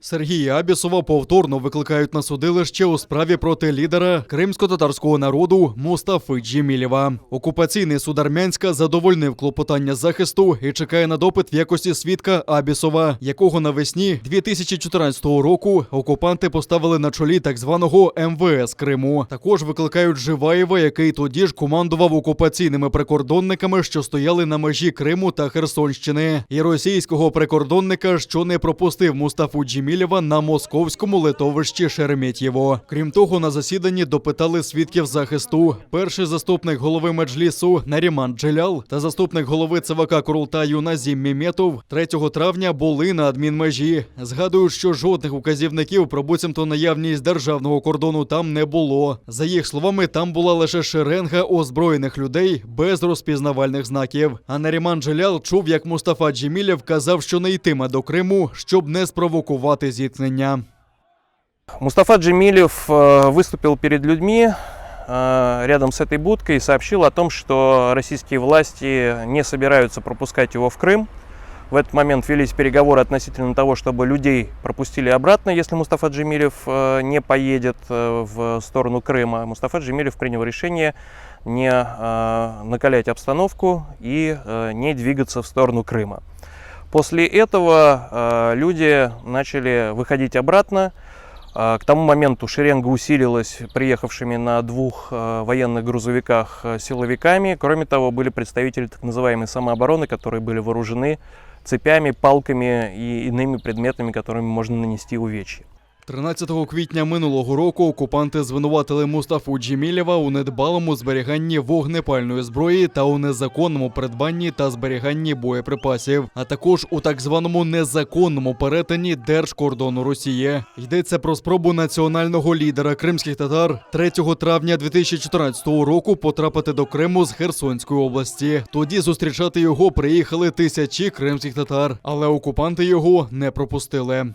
Сергія Абісова повторно викликають на судилище у справі проти лідера кримсько-татарського народу Мустафи Джемілєва. Окупаційний суд Армянська задовольнив клопотання захисту і чекає на допит в якості свідка Абісова, якого навесні 2014 року окупанти поставили на чолі так званого МВС Криму. Також викликають Живаєва, який тоді ж командував окупаційними прикордонниками, що стояли на межі Криму та Херсонщини, і російського прикордонника, що не пропустив Мустафу Джемілєва на московському литовищі Шереметьєво. Крім того, на засіданні допитали свідків захисту. Перший заступник голови Меджлісу Наріман Джелял та заступник голови ЦВК Курултаю Назім Меметов 3 травня були на адмінмежі. Згадують, що жодних указівників про буцімто наявність державного кордону там не було. За їх словами, там була лише шеренга озброєних людей без розпізнавальних знаків. А Наріман Джелял чув, як Мустафа Джемілєв казав, що не йтиме до Криму, щоб не спровокувати зіткнення. Мустафа Джемилев выступил перед людьми рядом с этой будкой и сообщил о том, что российские власти не собираются пропускать его в Крым. В этот момент велись переговоры относительно того, чтобы людей пропустили обратно, если Мустафа Джемилев не поедет в сторону Крыма. Мустафа Джемилев принял решение не накалять обстановку и не двигаться в сторону Крыма. После этого люди начали выходить обратно. К тому моменту шеренга усилилась приехавшими на 2 военных грузовиках силовиками. Кроме того, были представители так называемой самообороны, которые были вооружены цепями, палками и иными предметами, которыми можно нанести увечья. 13 квітня минулого року окупанти звинуватили Мустафу Джемілєва у недбалому зберіганні вогнепальної зброї та у незаконному придбанні та зберіганні боєприпасів, а також у так званому незаконному перетині держкордону Росії. Йдеться про спробу національного лідера кримських татар 3 травня 2014 року потрапити до Криму з Херсонської області. Тоді зустрічати його приїхали тисячі кримських татар, але окупанти його не пропустили.